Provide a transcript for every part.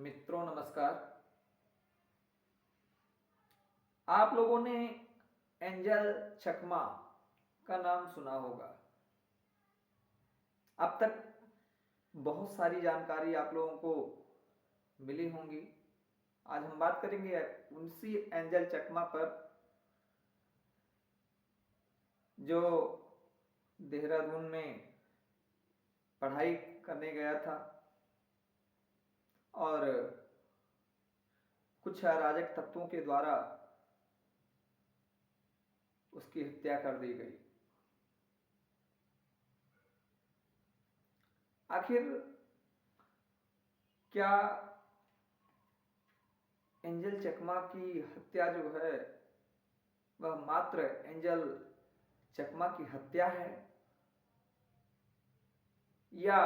मित्रों नमस्कार। आप लोगों ने एंजल चकमा का नाम सुना होगा। अब तक बहुत सारी जानकारी आप लोगों को मिली होंगी। आज हम बात करेंगे उसी एंजल चकमा पर जो देहरादून में पढ़ाई करने गया था और कुछ अराजक तत्वों के द्वारा उसकी हत्या कर दी गई। आखिर क्या एंजल चकमा की हत्या जो है वह मात्र एंजल चकमा की हत्या है या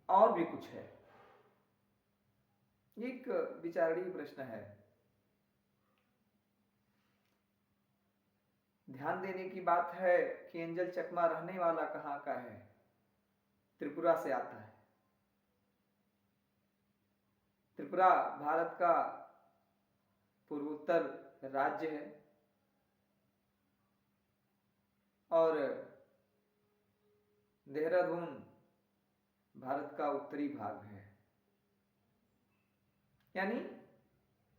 और भी कुछ है? एक विचारणीय प्रश्न है। ध्यान देने की बात है कि एंजल चकमा रहने वाला कहाँ का है? त्रिपुरा से आता है। त्रिपुरा भारत का पूर्वोत्तर राज्य है और देहरादून भारत का उत्तरी भाग है। यानी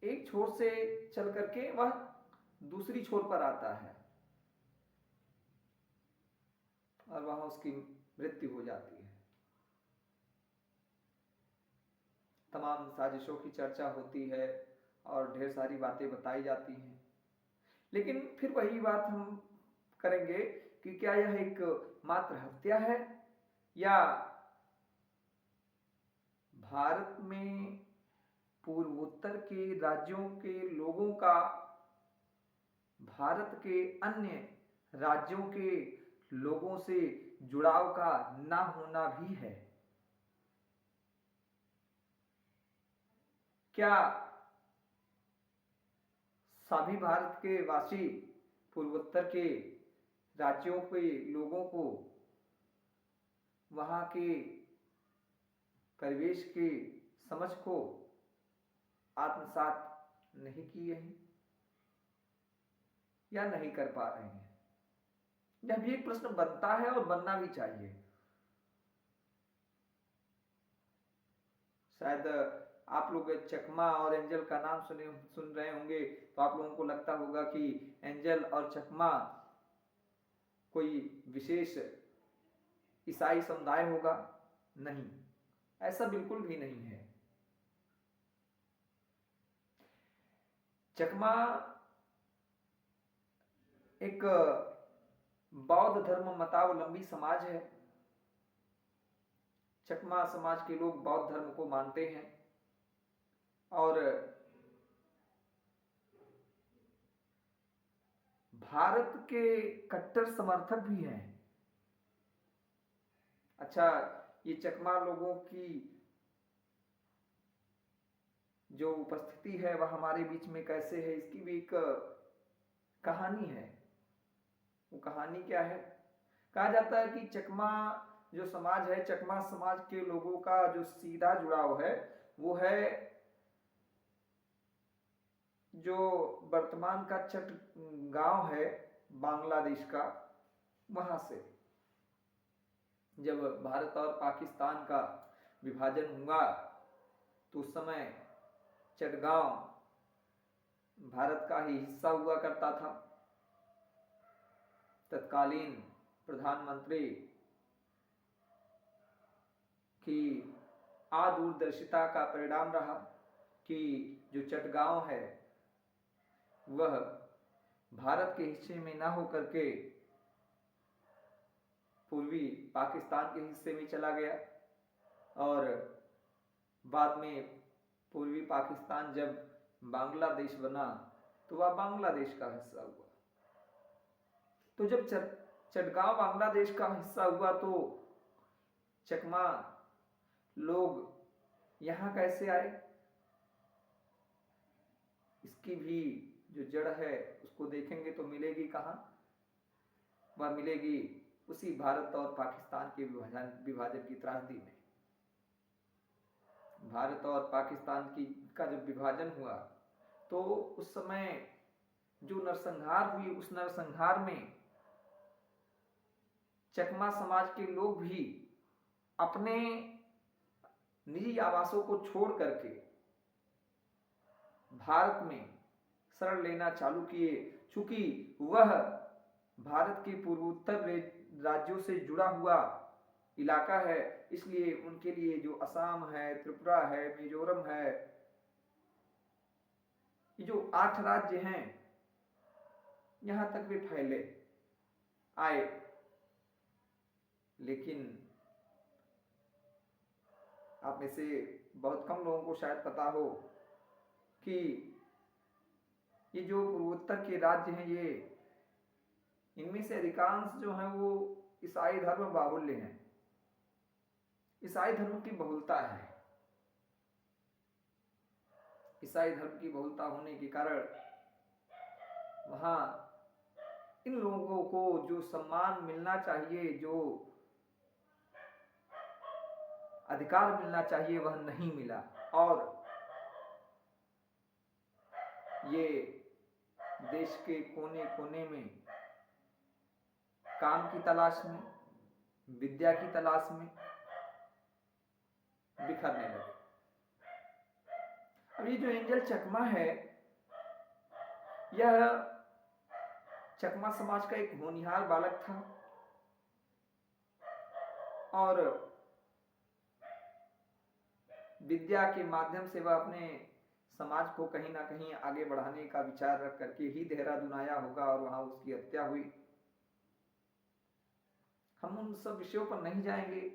एक छोर से चल करके वह दूसरी छोर पर आता है और वहां उसकी मृत्यु हो जाती है। तमाम साजिशों की चर्चा होती है और ढेर सारी बातें बताई जाती हैं, लेकिन फिर वही बात हम करेंगे कि क्या यह एक मात्र हत्या है या भारत में पूर्वोत्तर के राज्यों के लोगों का भारत के अन्य राज्यों के लोगों से जुड़ाव का ना होना भी है? क्या सभी भारत के वासी पूर्वोत्तर के राज्यों के लोगों को वहां के परिवेश की समझ को आत्मसात नहीं किए हैं या नहीं कर पा रहे हैं? यह भी एक प्रश्न बनता है और बनना भी चाहिए। शायद आप लोग चकमा और एंजल का नाम सुन रहे होंगे तो आप लोगों को लगता होगा कि एंजल और चकमा कोई विशेष ईसाई समुदाय होगा। नहीं, ऐसा बिल्कुल भी नहीं है। चकमा एक बौद्ध धर्म मतावलंबी समाज है। चकमा समाज के लोग बौद्ध धर्म को मानते हैं और भारत के कट्टर समर्थक भी हैं। अच्छा, ये चकमा लोगों की जो उपस्थिति है वह हमारे बीच में कैसे है, इसकी भी एक कहानी है। वो कहानी क्या है? कहा जाता है कि चकमा जो समाज है, चकमा समाज के लोगों का जो सीधा जुड़ाव है वो है जो वर्तमान का चट गांव है बांग्लादेश का, वहां से। जब भारत और पाकिस्तान का विभाजन हुआ तो उस समय चटगांव भारत का ही हिस्सा हुआ करता था। तत्कालीन प्रधानमंत्री की अदूरदर्शिता का परिणाम रहा कि जो चटगांव है वह भारत के हिस्से में ना होकर के पूर्वी पाकिस्तान के हिस्से में चला गया और बाद में पूर्वी पाकिस्तान जब बांग्लादेश बना तो वह बांग्लादेश का हिस्सा हुआ। तो जब चटगांव बांग्लादेश का हिस्सा हुआ तो चकमा लोग यहां कैसे आए, इसकी भी जो जड़ है उसको देखेंगे तो मिलेगी कहां? वह मिलेगी उसी भारत और पाकिस्तान के विभाजन की त्रासदी में। भारत और पाकिस्तान का जब विभाजन हुआ तो उस समय जो नरसंहार हुई, उस नरसंहार में चकमा समाज के लोग भी अपने निजी आवासों को छोड़ करके भारत में शरण लेना चालू किए। चूंकि वह भारत के पूर्वोत्तर राज्यों से जुड़ा हुआ इलाका है, इसलिए उनके लिए जो असम है, त्रिपुरा है, मिजोरम है, ये जो 8 राज्य हैं, यहां तक वे फैले आए। लेकिन आप में से बहुत कम लोगों को शायद पता हो कि ये जो पूर्वोत्तर के राज्य हैं, ये इनमें से अधिकांश जो हैं वो ईसाई धर्म बाहुल्य हैं। ईसाई धर्म की बहुलता है। ईसाई धर्म की बहुलता होने के कारण वहां इन लोगों को जो सम्मान मिलना चाहिए, जो अधिकार मिलना चाहिए, वह नहीं मिला। और ये देश के कोने कोने में काम की तलाश में, विद्या की तलाश में बिखरने लगे। अब ये जो एंजल चकमा है, यह चकमा समाज का एक होनहार बालक था और विद्या के माध्यम से वह अपने समाज को कहीं ना कहीं आगे बढ़ाने का विचार रख करके ही देहरादून आया होगा और वहां उसकी हत्या हुई। हम उन सब विषयों पर नहीं जाएंगे।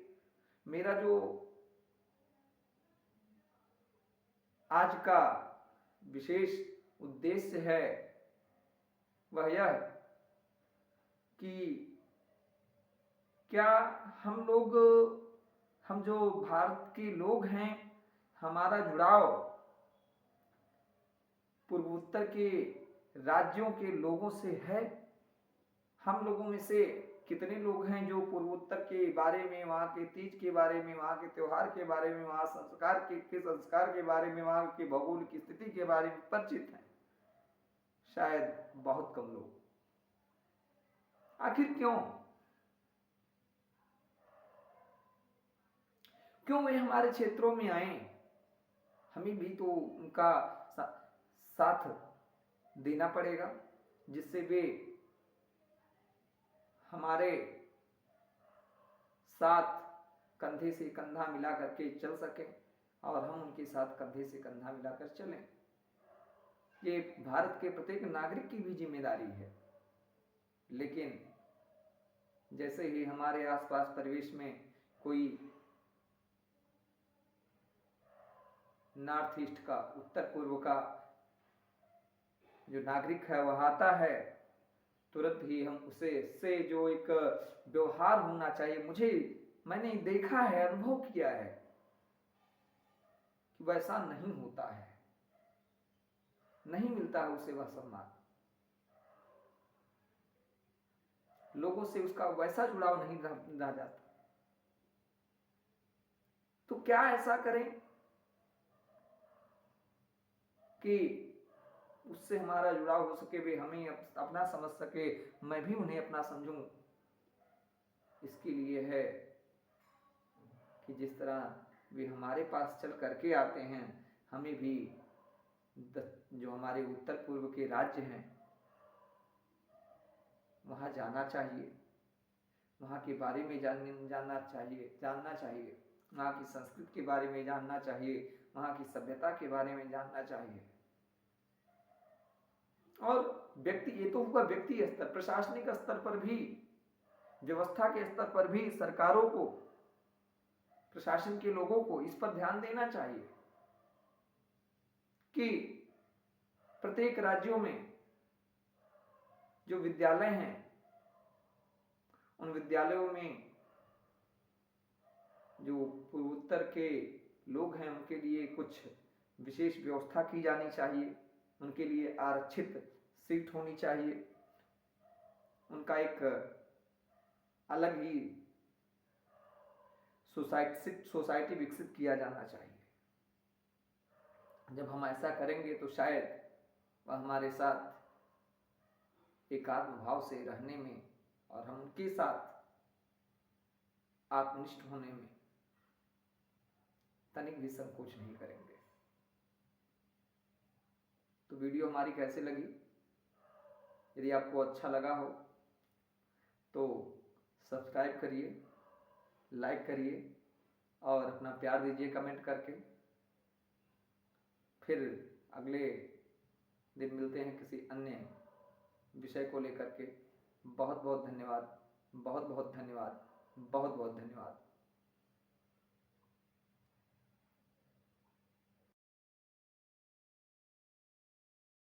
मेरा जो आज का विशेष उद्देश्य है वह यह कि क्या हम जो भारत के लोग हैं, हमारा जुड़ाव पूर्वोत्तर के राज्यों के लोगों से है? हम लोगों में से कितने लोग हैं जो पूर्वोत्तर के बारे में, वहां के तीज के बारे में, वहां के त्योहार के बारे में, वहां संस्कार के बारे में, वहां की भौगोलिक स्थिति के बारे में परिचित हैं? शायद बहुत कम लोग। आखिर क्यों वे हमारे क्षेत्रों में आए? हमें भी तो उनका साथ देना पड़ेगा, जिससे वे हमारे साथ कंधे से कंधा मिला करके चल सकें और हम उनके साथ कंधे से कंधा मिलाकर चलें। ये भारत के प्रत्येक नागरिक की भी जिम्मेदारी है। लेकिन जैसे ही हमारे आसपास परिवेश में कोई नॉर्थ ईस्ट का, उत्तर पूर्व का जो नागरिक है वह आता है, तुरंत ही हम उससे जो एक व्यवहार होना चाहिए, मैंने देखा है, अनुभव किया है कि वैसा नहीं होता है, नहीं मिलता है उसे वह सम्मान, लोगों से उसका वैसा जुड़ाव नहीं रह जाता। तो क्या ऐसा करें कि उससे हमारा जुड़ाव हो सके, वे हमें अपना समझ सके, मैं भी उन्हें अपना समझूं? इसके लिए है कि जिस तरह वे हमारे पास चल करके आते हैं, हमें भी जो हमारे उत्तर पूर्व के राज्य हैं वहां जाना चाहिए, वहां के बारे में जानना चाहिए, वहां की संस्कृति के बारे में जानना चाहिए, वहां की सभ्यता के बारे में जानना चाहिए। और ये तो हुआ व्यक्ति स्तर, प्रशासनिक स्तर पर भी, व्यवस्था के स्तर पर भी सरकारों को, प्रशासन के लोगों को इस पर ध्यान देना चाहिए कि प्रत्येक राज्यों में जो विद्यालय हैं, उन विद्यालयों में जो पूर्वोत्तर के लोग हैं उनके लिए कुछ विशेष व्यवस्था की जानी चाहिए, उनके लिए आरक्षित सीट होनी चाहिए, उनका एक अलग ही सोसाइटी विकसित किया जाना चाहिए। जब हम ऐसा करेंगे तो शायद वह हमारे साथ एकात्म भाव से रहने में और हम उनके साथ आत्मनिष्ठ होने में तनिक भी संकोच नहीं करेंगे। तो वीडियो हमारी कैसे लगी? यदि आपको अच्छा लगा हो तो सब्सक्राइब करिए, लाइक करिए और अपना प्यार दीजिए कमेंट करके। फिर अगले दिन मिलते हैं किसी अन्य विषय को लेकर के। बहुत बहुत धन्यवाद, बहुत बहुत धन्यवाद, बहुत बहुत धन्यवाद।